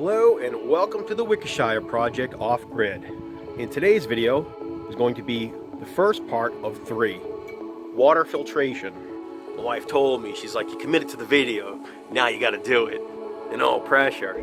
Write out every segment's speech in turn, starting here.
Hello and welcome to the WickerShire project off-grid. In today's video is going to be the first part of 3, water filtration. My wife told me, she's like, you committed to the video, now you gotta do it. And no pressure.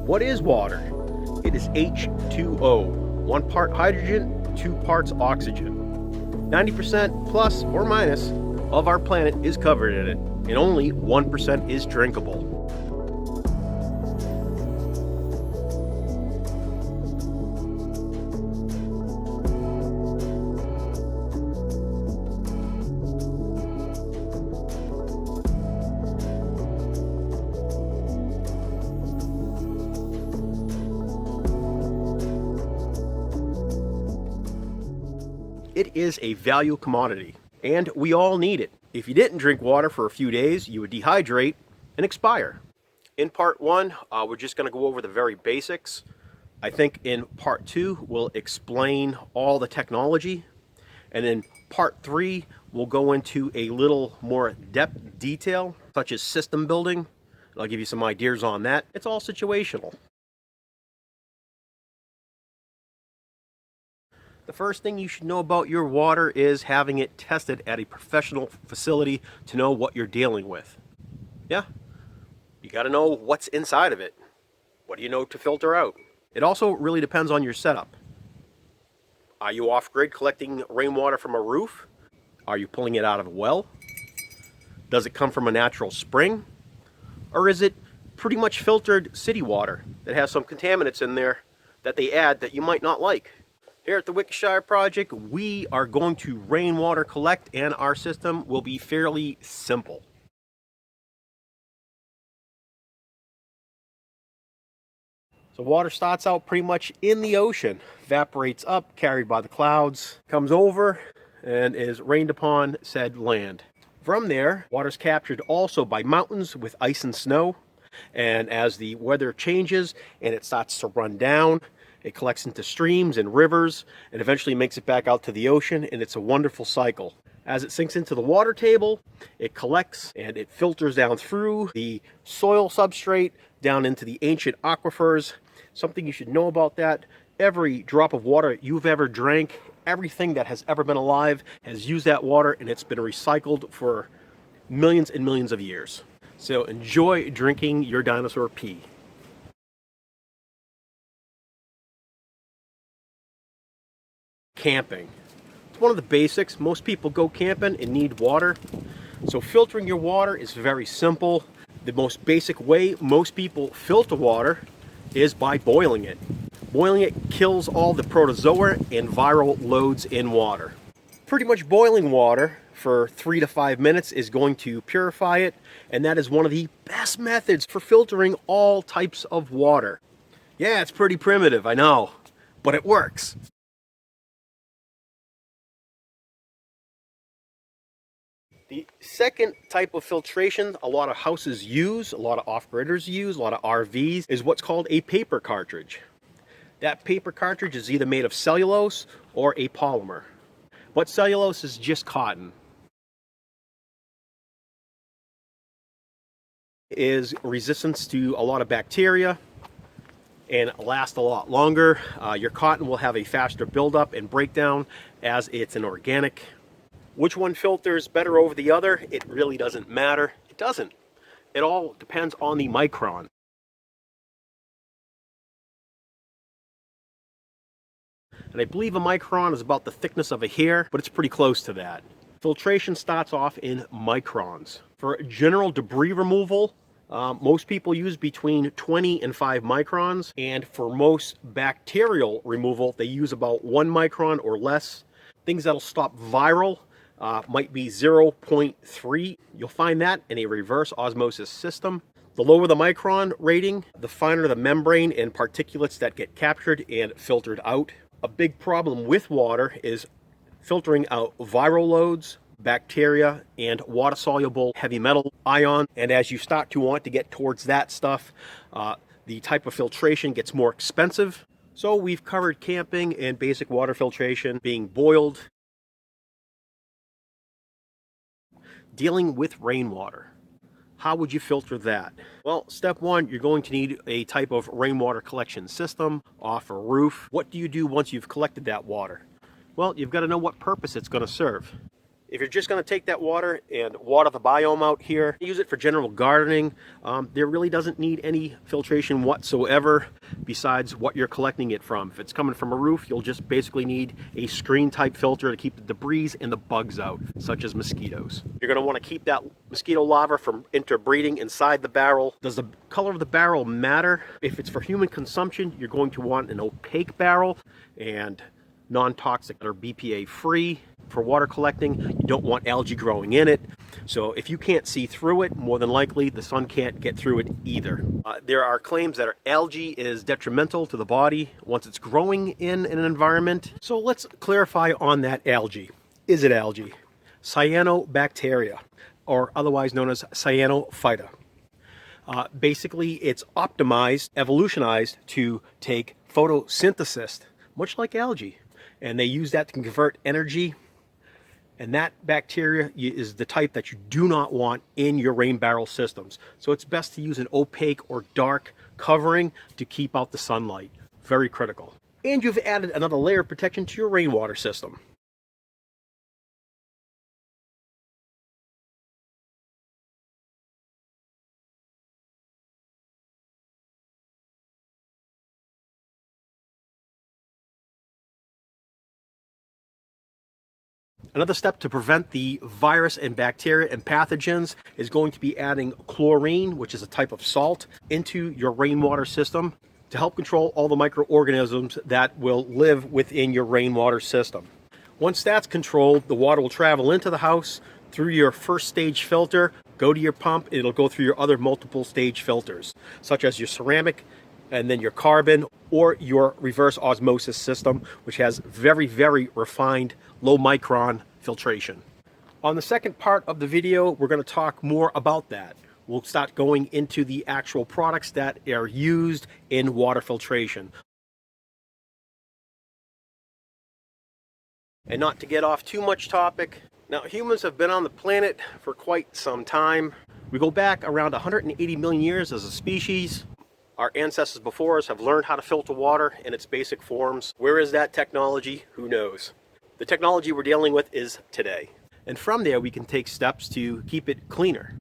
What is water? It is H2O, 1 part hydrogen, 2 parts oxygen. 90% plus or minus of our planet is covered in it, and only 1% is drinkable. It is a value commodity, and we all need it. If you didn't drink water for a few days, you would dehydrate and expire. In part 1, we're just going to go over the very basics. I think in part 2, we'll explain all the technology. And in part 3, we'll go into a little more depth detail, such as system building. I'll give you some ideas on that. It's all situational. The first thing you should know about your water is having it tested at a professional facility to know what you're dealing with. Yeah, you got to know what's inside of it. What do you know to filter out? It also really depends on your setup. Are you off-grid collecting rainwater from a roof? Are you pulling it out of a well? Does it come from a natural spring? Or is it pretty much filtered city water that has some contaminants in there that they add that you might not like? Here at the WickerShire project, we are going to rainwater collect, and our system will be fairly simple. So water starts out pretty much in the ocean, evaporates up, carried by the clouds, comes over, and is rained upon said land. From there, water is captured also by mountains with ice and snow, and as the weather changes and it starts to run down, it collects into streams and rivers and eventually makes it back out to the ocean, and it's a wonderful cycle. As it sinks into the water table, it collects and it filters down through the soil substrate down into the ancient aquifers. Something you should know about that: every drop of water you've ever drank, everything that has ever been alive has used that water, and it's been recycled for millions and millions of years. So enjoy drinking your dinosaur pee. Camping. It's one of the basics. Most people go camping and need water. So filtering your water is very simple. The most basic way most people filter water is by boiling it. Boiling it kills all the protozoa and viral loads in water. Pretty much boiling water for 3 to 5 minutes is going to purify it, and that is one of the best methods for filtering all types of water. Yeah, it's pretty primitive, I know, but it works. The second type of filtration a lot of houses use, a lot of off-gridders use, a lot of RVs, is what's called a paper cartridge. That paper cartridge is either made of cellulose or a polymer. But cellulose is just cotton. It is resistant to a lot of bacteria and lasts a lot longer. Your cotton will have a faster buildup and breakdown as it's an organic. Which one filters better over the other? It really doesn't matter. It doesn't. It all depends on the micron. And I believe a micron is about the thickness of a hair, but it's pretty close to that. Filtration starts off in microns. For general debris removal, most people use between 20 and 5 microns. And for most bacterial removal, they use about 1 micron or less. Things that'll stop viral might be 0.3. You'll find that in a reverse osmosis system. The lower the micron rating, the finer the membrane and particulates that get captured and filtered out. A big problem with water is filtering out viral loads, bacteria, and water-soluble heavy metal ion. And as you start to want to get towards that stuff, the type of filtration gets more expensive. So we've covered camping and basic water filtration, being boiled, dealing with rainwater. How would you filter that? Well, step one, you're going to need a type of rainwater collection system off a roof. What do you do once you've collected that water? Well, you've got to know what purpose it's going to serve. If you're just going to take that water and water the biome out here, use it for general gardening, there really doesn't need any filtration whatsoever besides what you're collecting it from. If it's coming from a roof, you'll just basically need a screen type filter to keep the debris and the bugs out, such as mosquitoes. You're going to want to keep that mosquito larva from interbreeding inside the barrel. Does the color of the barrel matter? If it's for human consumption, you're going to want an opaque barrel and non-toxic or BPA free. For water collecting, you don't want algae growing in it. So if you can't see through it, more than likely the sun can't get through it either. There are claims that algae is detrimental to the body once it's growing in an environment. So let's clarify on that algae. Is it algae? Cyanobacteria, or otherwise known as cyanophyta. Basically, it's optimized, evolutionized to take photosynthesis, much like algae. And they use that to convert energy. And that bacteria is the type that you do not want in your rain barrel systems. So it's best to use an opaque or dark covering to keep out the sunlight. Very critical. And you've added another layer of protection to your rainwater system. Another step to prevent the virus and bacteria and pathogens is going to be adding chlorine, which is a type of salt, into your rainwater system to help control all the microorganisms that will live within your rainwater system. Once that's controlled, the water will travel into the house through your first stage filter, go to your pump, it'll go through your other multiple stage filters, such as your ceramic, and then your carbon, or your reverse osmosis system, which has very, very refined low micron filtration. On the second part of the video, we're going to talk more about that. We'll start going into the actual products that are used in water filtration. And not to get off too much topic, now humans have been on the planet for quite some time. We go back around 180 million years as a species. Our ancestors before us have learned how to filter water in its basic forms. Where is that technology? Who knows? The technology we're dealing with is today. And from there, we can take steps to keep it cleaner.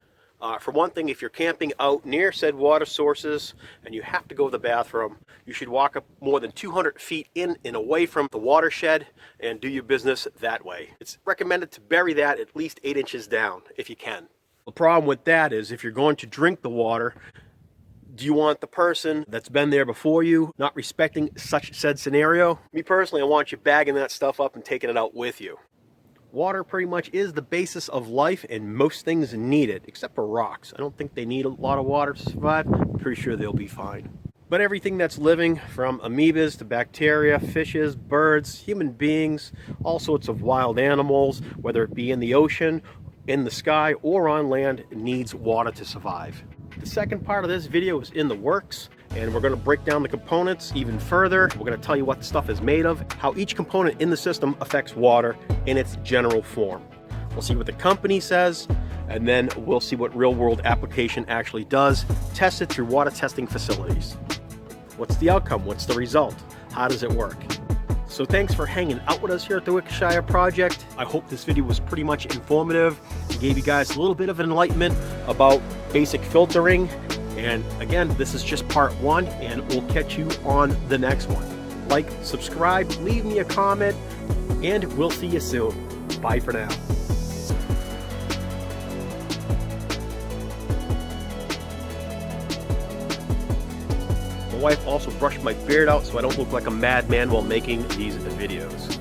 For one thing, if you're camping out near said water sources and you have to go to the bathroom, you should walk up more than 200 feet in and away from the watershed and do your business that way. It's recommended to bury that at least 8 inches down if you can. The problem with that is if you're going to drink the water, do you want the person that's been there before you not respecting such said scenario? Me personally, I want you bagging that stuff up and taking it out with you. Water pretty much is the basis of life, and most things need it, except for rocks. I don't think they need a lot of water to survive. I'm pretty sure they'll be fine. But everything that's living, from amoebas to bacteria, fishes, birds, human beings, all sorts of wild animals, whether it be in the ocean, in the sky, or on land, needs water to survive. The second part of this video is in the works, and we're going to break down the components even further. We're going to tell you what the stuff is made of, how each component in the system affects water in its general form. We'll see what the company says, and then we'll see what real-world application actually does. Test it through water testing facilities. What's the outcome? What's the result? How does it work? So thanks for hanging out with us here at the WickerShire project. I hope this video was pretty much informative. It gave you guys a little bit of enlightenment about basic filtering. And again, this is just part one, and we'll catch you on the next one. Like, subscribe, leave me a comment, and we'll see you soon. Bye for now. My wife also brushed my beard out so I don't look like a madman while making these videos.